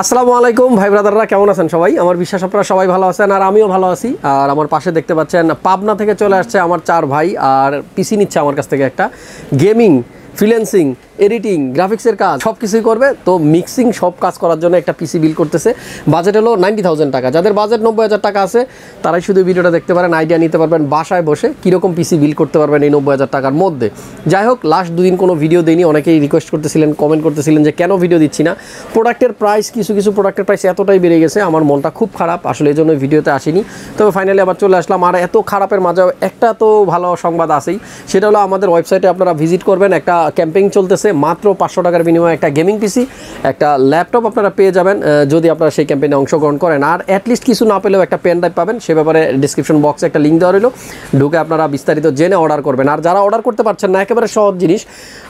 আসসালামু আলাইকুম ভাই ব্রাদাররা, কেমন আছেন সবাই? আমার বিশ্বাস আপনারা সবাই ভালো আছেন আর আমিও ভালো আছি। আর আমার পাশে দেখতে পাচ্ছেন পাবনা থেকে চলে আসছে আমার 4 ভাই আর পিসি নিচ্ছে আমার কাছ থেকে একটা গেমিং, ফ্রিল্যান্সিং, এডিটিং, গ্রাফিক্সের কাজ সব কিছুই করবে। তো মিক্সিং সব কাজ করার জন্য একটা পিসি বিল করতেছে। বাজেট হলো 90,000 টাকা। যাদের বাজেট 90,000 টাকা আছে তারাই শুধু ভিডিওটা দেখতে পারেন, আইডিয়া নিতে পারবেন বাসায় বসে কীরকম পিসি বিল করতে পারবেন এই 90,000 টাকার মধ্যে। যাই হোক, লাস্ট দুদিন কোনো ভিডিও দিইনি, অনেকেই রিকোয়েস্ট করতেছিলেন, কমেন্ট করতেছিলেন যে কেন ভিডিও দিচ্ছি না। প্রোডাক্টের প্রাইস কিছু প্রোডাক্টের প্রাইস এতটাই বেড়ে গেছে, আমার মনটা খুব খারাপ আসলে, এই জন্য ভিডিওতে আসিনি। তবে ফাইনালি আবার চলে আসলাম। আর এত খারাপের মাঝেও একটা তো ভালো সংবাদ আছেই, সেটা হলো আমাদের ওয়েবসাইটে আপনারা ভিজিট করবেন, একটা ক্যাম্পেইন চলতেছে। মাত্র 500 টাকার বিনিময়ে একটা গেমিং পিসি, একটা ল্যাপটপ আপনারা পেয়ে যাবেন যদি আপনারা সেই ক্যাম্পেইনে অংশগ্রহণ করেন। আর অ্যাটলিস্ট কিছু না পেলেও একটা পেন ড্রাইভ পাবেন, সে ব্যাপারে ডিসক্রিপশন বক্সে একটা লিঙ্ক দেওয়া রইল, ঢুকে আপনারা বিস্তারিত জেনে অর্ডার করবেন। আর যারা অর্ডার করতে পারছেন না, একেবারে সহজ জিনিস,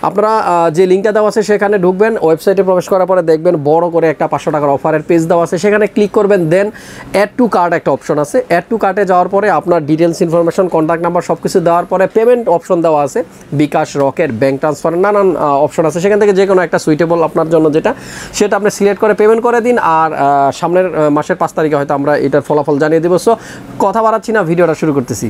আপনারা যে লিঙ্কটা দেওয়া আছে সেখানে ঢুকবেন, ওয়েবসাইটে প্রবেশ করার পরে দেখবেন বড় করে একটা 500 টাকার অফারের পেজ দেওয়া আছে, সেখানে ক্লিক করবেন। দেন অ্যাড টু কার্ট একটা অপশন আছে, অ্যাড টু কার্টে যাওয়ার পরে আপনার ডিটেলস, ইনফরমেশন, কন্ট্যাক্ট নাম্বার সব কিছু দেওয়ার পরে পেমেন্ট অপশন দেওয়া আছে, বিকাশ, রকেট, ব্যাঙ্ক ট্রান্সফার, নানান অপশন আছে। সেখান থেকে যে কোনো একটা সুইটেবল আপনার জন্য সেটা আপনি সিলেক্ট করে পেমেন্ট করে দিন। আর সামনের মাসের 5 তারিখে হয়তো আমরা এটার ফলাফল জানিয়ে দেবো। সো কথা বাড়াচ্ছি না, ভিডিওটা শুরু করতেছি।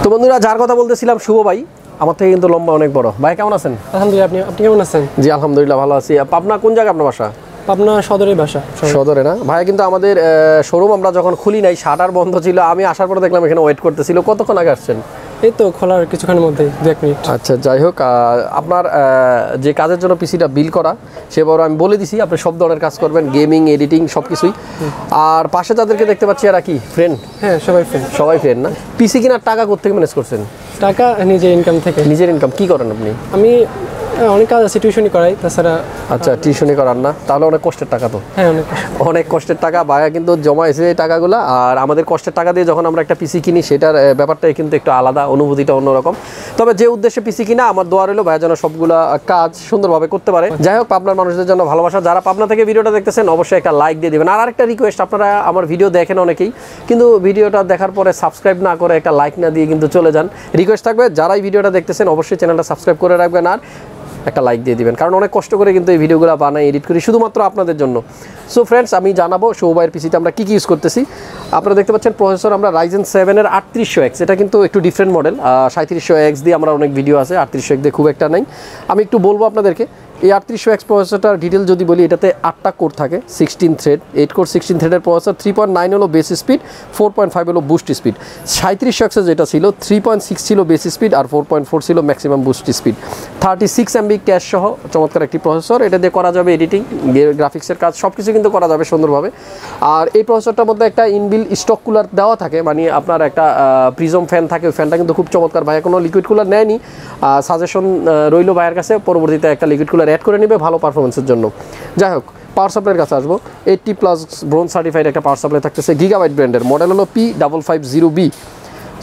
তো বন্ধুরা, যার কথা বলতেছিলাম শুভ ভাই, আমার থেকে কিন্তু লম্বা অনেক বড়। ভাই কেমন আছেন? আলহামদুলিল্লাহ, আপনি কেমন আছেন? জি আলহামদুলিল্লাহ ভালো আছি। পাবনা কোন জায়গায় আপনার বাসা? পাবনা সদরের বাসা। সদরে না ভাই? কিন্তু আমাদের শোরুম আমরা যখন খুলি নাই, শাটার বন্ধ ছিল, আমি আসার পরে দেখলাম এখানে ওয়েট করতেছিল। কতক্ষণ আগে আসছেন? এই তো খোলার কিছুক্ষণের মধ্যেই, 2 মিনিট। আচ্ছা, যাই হোক, আপনার যে কাজের জন্য পিসিটা বিল করা সেবার আমি বলে দিছি, আপনি সব ধরনের কাজ করবেন, গেমিং, এডিটিং সব কিছুই। আর পাশে যাদেরকে দেখতে পাচ্ছি এরা কি ফ্রেন্ড? হ্যাঁ, সবাই ফ্রেন্ড। সবাই ফ্রেন্ড না? পিসি কেনার টাকা কোত্থেকে ম্যানেজ করছেন? টাকা নিজের ইনকাম থেকে। নিজের ইনকাম? কি করেন আপনি? আমি অনেক কাজ আছে, টিউশনি করাই, তাছাড়া। আচ্ছা, টিউশনি করার না? তাহলে অনেক কষ্টের টাকা তো। হ্যাঁ, অনেক কষ্টের টাকা। ভাইয়া কিন্তু জমাইছে এই টাকাগুলো। আর আমাদের কষ্টের টাকা দিয়ে যখন আমরা একটা পিসি কিনি, সেটার ব্যাপারটাই কিন্তু একটু আলাদা, অনুভূতিটা অন্যরকম। তবে যে উদ্দেশ্যে পিসি কিনা, আমার দোয়া রইল ভাইয়া যেন সবগুলা কাজ সুন্দরভাবে করতে পারে। যাই হোক, পাবনার মানুষদের জন্য ভালোবাসা। যারা পাবনা থেকে ভিডিওটা দেখতেছেন অবশ্যই একটা লাইক দিয়ে দেবেন। আর আরেকটা রিকোয়েস্ট, আপনারা আমার ভিডিও দেখেন অনেকেই, কিন্তু ভিডিওটা দেখার পরে সাবস্ক্রাইব না করে, একটা লাইক না দিয়ে কিন্তু চলে যান। রিকোয়েস্ট থাকবে, যারাই ভিডিওটা দেখতেছেন অবশ্যই চ্যানেলটা সাবস্ক্রাইব করে রাখবেন আর একটা লাইক দিয়ে দিবেন, কারণ অনেক কষ্ট করে কিন্তু এই ভিডিওগুলো বানাই, এডিট করি শুধুমাত্র আপনাদের জন্য। সো ফ্রেন্ডস, আমি জানাবো শোভাইয়ের পিসিতে আমরা কী ইউজ করতেছি। আপনারা দেখতে পাচ্ছেন প্রসেসর আমরা Ryzen 7 এর 3800X, এটা কিন্তু একটু ডিফারেন্ট মডেল। 3700X দিয়ে আমরা অনেক ভিডিও আছে, 3800X দিয়ে খুব একটা নাই। আমি একটু বলবো আপনাদেরকে, এই 3800X প্রসেসরটার ডিটেল যদি বলি, এটাতে 8টা কোর থাকে, 16 থ্রেড, 8 কোর 16 থ্রেডের প্রসেসর। 3.9 হলো বেস স্পিড, 4.5 হলো বুস্ট স্পিড। 3700X যেটা ছিল 3.6 ছিল বেস স্পিড আর 4.4 ছিল maximum boost speed. 36 MB cash সহ চমৎকার একটি প্রসেসর। এটা দিয়ে করা যাবে এডিটিং, গ্রাফিক্সের কাজ সব কিছু কিন্তু করা যাবে সুন্দরভাবে। আর এই প্রসেসরটার মধ্যে একটা ইনবিল স্টক কুলার দেওয়া থাকে, মানে আপনার একটা প্রিজম ফ্যান থাকে, ওই ফ্যানটা কিন্তু খুব চমৎকার। ভাইয়া কোনো লিকুইড কুলার নেয়নি, সাজেশন রইল ভাইয়ের কাছে, পরবর্তীতে একটা লিকুইড কুলার অ্যাড করে নেবে ভালো পারফরমেন্সের জন্য। যাই হোক, পাওয়ার সাপ্লাইয়ের কাছে আসবো। 80+ ব্রোঞ্জ সার্টিফাইড একটা পাওয়ার সাপ্লাই থাকতেছে, গিগাবাইট ব্র্যান্ডের, মডেল হলো P550B।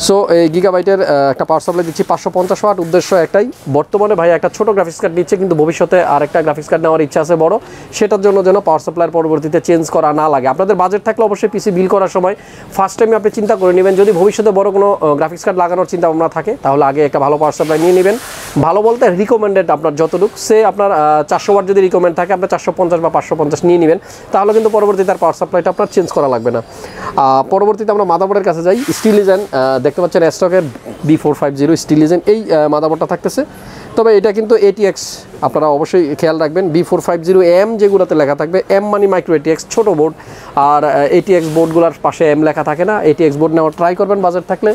সো এই গিগাবাইটের একটা পাওয়ার সাপ্লাই দিচ্ছি 550 ওয়াট। উদ্দেশ্য একটাই, বর্তমানে ভাই একটা ছোটো গ্রাফিক্স কার্ড নিচ্ছে, কিন্তু ভবিষ্যতে আরেকটা গ্রাফিক্স কার্ড নেওয়ার ইচ্ছা আছে বড়, সেটার জন্য যেন পাওয়ার সাপ্লাইয়ের পরবর্তীতে চেঞ্জ করা না লাগে। আপনাদের বাজেট থাকলে অবশ্যই পিসি বিল করার সময় ফার্স্ট টাইমে আপনি চিন্তা করে নেবেন, যদি ভবিষ্যতে বড় কোনো গ্রাফিক্স কার্ড লাগানোর চিন্তা ভাবনা থাকে, তাহলে আগে একটা ভালো পাওয়ার সাপ্লাই নিয়ে নেবেন। ভালো বলতে রিকমেন্ডেড আপনার যতটুকু, সে আপনার 400 ওয়াট যদি রিকমেন্ড থাকে, আপনার 450 বা 550 নিয়ে নেবেন, তাহলে কিন্তু পরবর্তীতে তার পাওয়ার সাপ্লাইটা আপনার চেঞ্জ করা লাগবে না। পরবর্তীতে আমরা মাদারবোর্ডের কাছে যাই। স্টিলিজেন দেখতে পাচ্ছেন স্টকের B450 স্টিলিজেন এই মাদারবোর্ডটা থাকতেছে। তবে এটা কিন্তু ATX, আপনারা অবশ্যই খেয়াল রাখবেন, B450M যেগুলোতে লেখা থাকবে, M মানে মাইক্রো ATX ছোট বোর্ড, আর ATX বোর্ডগুলোর পাশে M লেখা থাকে না। ATX বোর্ড নেওয়ার ট্রাই করবেন বাজেট থাকলে।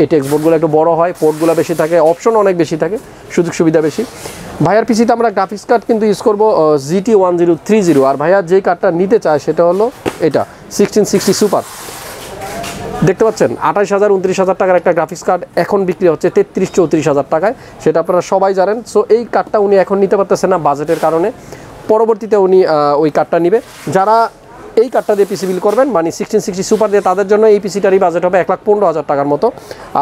ATX বোর্ডগুলো একটু বড় হয়, পোর্টগুলো বেশি থাকে, অপশন অনেক বেশি থাকে, সুযোগ সুবিধা বেশি। ভাইয়ার পিসিতে আমরা গ্রাফিক্স কার্ড কিন্তু ইউজ করবো GT1030। আর ভাইয়া যেই কার্ডটা নিতে চায় সেটা হলো এটা 1660 সুপার। দেখতে পাচ্ছেন 28,000 29,000 টাকার একটা গ্রাফিক্স কার্ড এখন বিক্রি হচ্ছে 33-34,000 টাকায়, সেটা আপনারা সবাই জানেন। সো এই কার্ডটা উনি এখন নিতে পারতেছেন না বাজেটের কারণে, পরবর্তীতে উনি ওই কার্ডটা নেবে। যারা এই কার্ডটা দিয়ে পিসি বিল করবেন, মানে 1660 সুপার দিয়ে, তাদের জন্য এই পিসিটারই বাজেট হবে 1,15,000 টাকার মতো।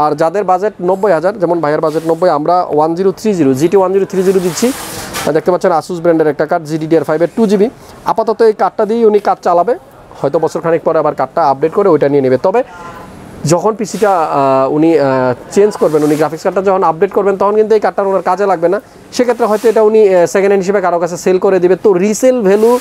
আর যাদের বাজেট 90,000, যেমন ভাইয়ের বাজেট 90, আমরা 1030 GT1030 দিচ্ছি। দেখতে পাচ্ছেন আসুস ব্র্যান্ডের একটা কার্ড, GDDR5 এর 2GB। আপাতত এই কার্ডটা দিয়েই উনি কাজ চালাবে, হয়তো বছর খানেক পরে আবার কার্ডটা আপডেট করে ওইটা নিয়ে নেবে। তবে যখন পিসিটা উনি চেঞ্জ করবেন, উনি গ্রাফিক্স কার্ডটা যখন আপডেট করবেন তখন কিন্তু এই কার্ডটা ওনার কাজে লাগবে না, সেক্ষেত্রে হয়তো এটা উনি সেকেন্ড হ্যান্ড হিসেবে কারো কাছে সেল করে দিবে। তো রিসেল ভ্যালু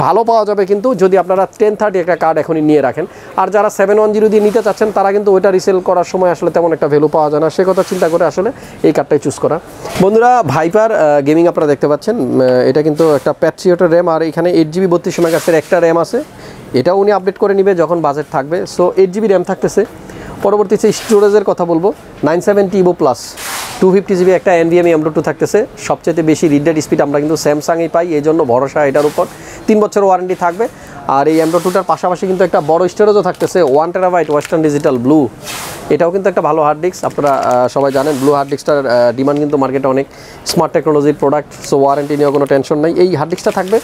ভালো পাওয়া যাবে কিন্তু যদি আপনারা 1030 একটা কার্ড এখনই নিয়ে রাখেন। আর যারা 710 দিয়ে নিতে চাচ্ছেন তারা কিন্তু ওইটা রিসেল করার সময় আসলে তেমন একটা ভ্যালু পাওয়া যায় না, সে কথা চিন্তা করে আসলে এই কার্ডটাই চুজ করা। বন্ধুরা ভাইপার গেমিং আপনারা দেখতে পাচ্ছেন, এটা কিন্তু একটা প্যাট্রিয়টের র্যাম, আর এখানে 8GB 32 মেগাহার্টজের একটা র্যাম আছে, এটা উনি আপডেট করে নেবে যখন বাজেট থাকবে। সো 8GB র্যাম থাকতেছে। পরবর্তীতে স্টোরেজের কথা বলবো, 970 ইভো প্লাস 250GB একটা NVMe M.2 থাকতেছে। সবচেয়ে বেশি রিড রেট স্পিড আমরা কিন্তু স্যামসাংই পাই, এই জন্য ভরসা এটার উপর। 3 বছর ওয়ারেন্টি থাকবে। আর এই M.2টার পাশাপাশি কিন্তু একটা বড় স্টোরেজও থাকতেছে, 1TB ওয়েস্টার্ন ডিজিটাল ব্লু, এটাও কিন্তু একটা ভালো হার্ড ডিস্ক। আপনারা সবাই জানেন ব্লু হার্ড ডিস্কটার ডিমান্ড কিন্তু মার্কেটে অনেক, স্মার্ট টেকনোলজির প্রোডাক্ট, সো ওয়ারেন্টি নিয়ে কোনো টেনশন নাই, এই হার্ড ডিস্কটা থাকবে।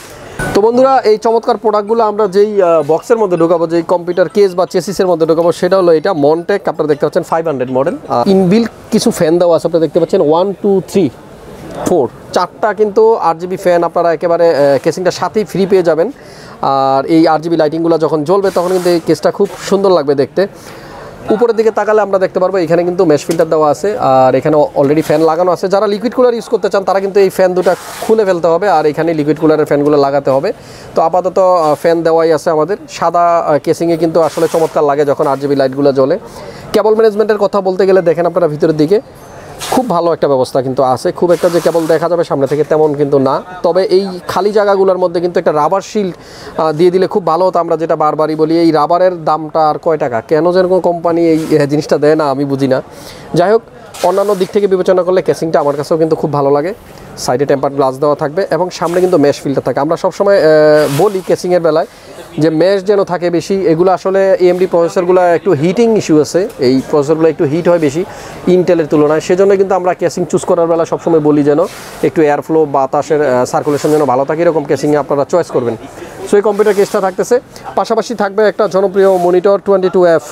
তো বন্ধুরা এই চমৎকার প্রোডাক্টগুলো আমরা যেই বক্সের মধ্যে ঢোকাবো, যেই কম্পিউটার কেস বা চেসিসের মধ্যে ঢোকাবো, সেটা হলো এটা মনটেক, আপনারা দেখতে পাচ্ছেন 500 মডেল। ইনবিল্ট কিছু ফ্যান দেওয়া আছে, আপনারা দেখতে পাচ্ছেন 1 2 3 4 4টা কিন্তু RGB ফ্যান আপনারা একেবারে কেসিংটার সাথেই ফ্রি পেয়ে যাবেন। আর এই RGB লাইটিংগুলো যখন জ্বলবে তখন কিন্তু এই কেসটা খুব সুন্দর লাগবে দেখতে। উপরের দিকে তাকালে আমরা দেখতে পারবো এখানে কিন্তু মেশ ফিল্টার দেওয়া আছে, আর এখানে অলরেডি ফ্যান লাগানো আছে। যারা লিকুইড কুলার ইউজ করতে চান তারা কিন্তু এই ফ্যান দুটো খুলে ফেলতে হবে, আর এখানে লিকুইড কুলারের ফ্যানগুলো লাগাতে হবে। তো আপাতত ফ্যান দেওয়াই আছে আমাদের। সাদা কেসিংয়ে কিন্তু আসলে চমৎকার লাগে যখন RGB লাইটগুলো জ্বলে। কেবল ম্যানেজমেন্টের কথা বলতে গেলে দেখেন আপনারা ভিতরের দিকে খুব ভালো একটা ব্যবস্থা কিন্তু আছে, খুব একটা যে কেবল দেখা যাবে সামনে থেকে তেমন কিন্তু না। তবে এই খালি জায়গাগুলোর মধ্যে কিন্তু একটা রাবার শিল্ড দিয়ে দিলে খুব ভালো হতো। আমরা যেটা বারবারই বলি, এই রাবারের দামটা আর কয় টাকা, কেন যেন কোনো কোম্পানি এই জিনিসটা দেয় না আমি বুঝি না। যাই হোক, অন্যান্য দিক থেকে বিবেচনা করলে কেসিংটা আমার কাছেও কিন্তু খুব ভালো লাগে। সাইডে টেম্পার গ্লাস দেওয়া থাকবে এবং সামনে কিন্তু মেশ ফিল্টার থাকে। আমরা সবসময় বলি কেসিংয়ের বেলায় যে মেশ যেন থাকে বেশি। এগুলো আসলে AMD প্রসেসরগুলো একটু হিটিং ইস্যু আছে, এই প্রসেসরগুলো একটু হিট হয় বেশি ইন্টেলের তুলনায়, সেজন্য কিন্তু আমরা কেসিং চুজ করার বেলা সবসময় বলি যেন একটু এয়ার ফ্লো, বাতাসের সার্কুলেশন যেন ভালো থাকে, এরকম কেসিংয়ে আপনারা চয়েস করবেন। সো এই কম্পিউটার কেসটা থাকতেছে, পাশাপাশি থাকবে একটা জনপ্রিয় মনিটর 22F।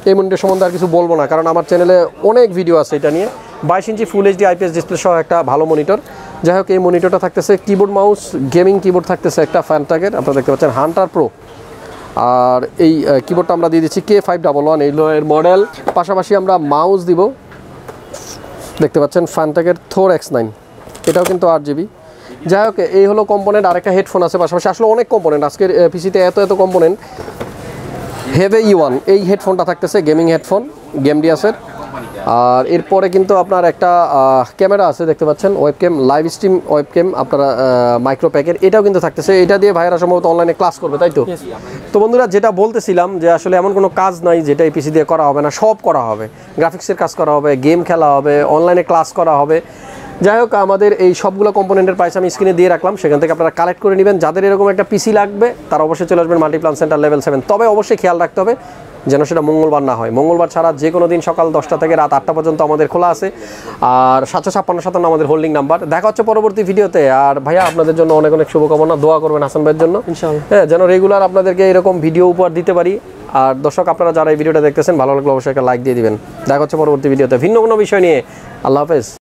এই মনিটর সম্বন্ধে আর কিছু বলবো না, কারণ আমার চ্যানেলে অনেক ভিডিও আছে এটা নিয়ে। 22 ইঞ্চি ফুল HD IPS ডিসপ্লে সহ একটা ভালো মনিটর। যাই হোক, এই মনিটরটা থাকতেছে, কিবোর্ড মাউস গেমিং কিবোর্ড থাকতেছে একটা ফ্যানটাকের, আপনারা দেখতে পাচ্ছেন হান্টার প্রো। আর এই কিবোর্ডটা আমরা দিয়ে দিচ্ছি K511, এই এর মডেল। পাশাপাশি আমরা মাউস দিব, দেখতে পাচ্ছেন ফ্যানটাকের Thor X9, এটাও কিন্তু 8GB। যাই হোক, এই হলো কম্পোনেন্ট। আরেকটা হেডফোন আছে পাশাপাশি, আসলে অনেক কম্পোনেন্ট আজকের পিসিতে, এত কম্পোনেন্ট। হেভে E1 এই হেডফোনটা থাকতেছে, গেমিং হেডফোন গেমডিয়াসের। আর এরপরে কিন্তু আপনার একটা ক্যামেরা আছে, দেখতে পাচ্ছেন ওয়েবক্যাম, লাইভ স্ট্রিম ওয়েবক্যাম আপনারা মাইক্রো প্যাকের, এটাও কিন্তু থাকতেছে। এটা দিয়ে ভাইয়েরা সম্ভবত অনলাইনে ক্লাস করবে, তাই তো? তো বন্ধুরা যেটা বলতেছিলাম যে আসলে এমন কোনো কাজ নাই যেটা এই পিসি দিয়ে করা হবে না, সব করা হবে। গ্রাফিক্সের কাজ করা হবে, গেম খেলা হবে, অনলাইনে ক্লাস করা হবে। যাই হোক, আমাদের এই সবগুলো কম্পোনেন্টের প্রাইস আমি স্ক্রিনে দিয়ে রাখলাম, সেখান থেকে আপনারা কালেক্ট করে নেবেন। যাদের এরকম একটা পিসি লাগবে তারা অবশ্যই চলে আসবেন মাল্টিপ্লান সেন্টার লেভেল 7। তবে অবশ্যই খেয়াল রাখতে হবে যেন সেটা মঙ্গলবার না হয়। মঙ্গলবার ছাড়া যে কোনো দিন সকাল 10টা থেকে রাত 8টা পর্যন্ত আমাদের খোলা আছে। আর 75657 আমাদের হোল্ডিং নাম্বার। দেখা হচ্ছে পরবর্তী ভিডিওতে। আর ভাইয়া আপনাদের জন্য অনেক অনেক শুভকামনা, দোয়া করবেন হাসান ভাইয়ের জন্য, ইনশাআল্লাহ, হ্যাঁ, যেন রেগুলার আপনাদেরকে এরকম ভিডিও উপহার দিতে পারি। আর দর্শক আপনারা যারা এই ভিডিওটা দেখতেছেন, ভালো লাগলে অবশ্যই একটা লাইক দিয়ে দিবেন। দেখা হচ্ছে পরবর্তী ভিডিওতে ভিন্ন কোনো বিষয় নিয়ে। আল্লাহ হাফেজ।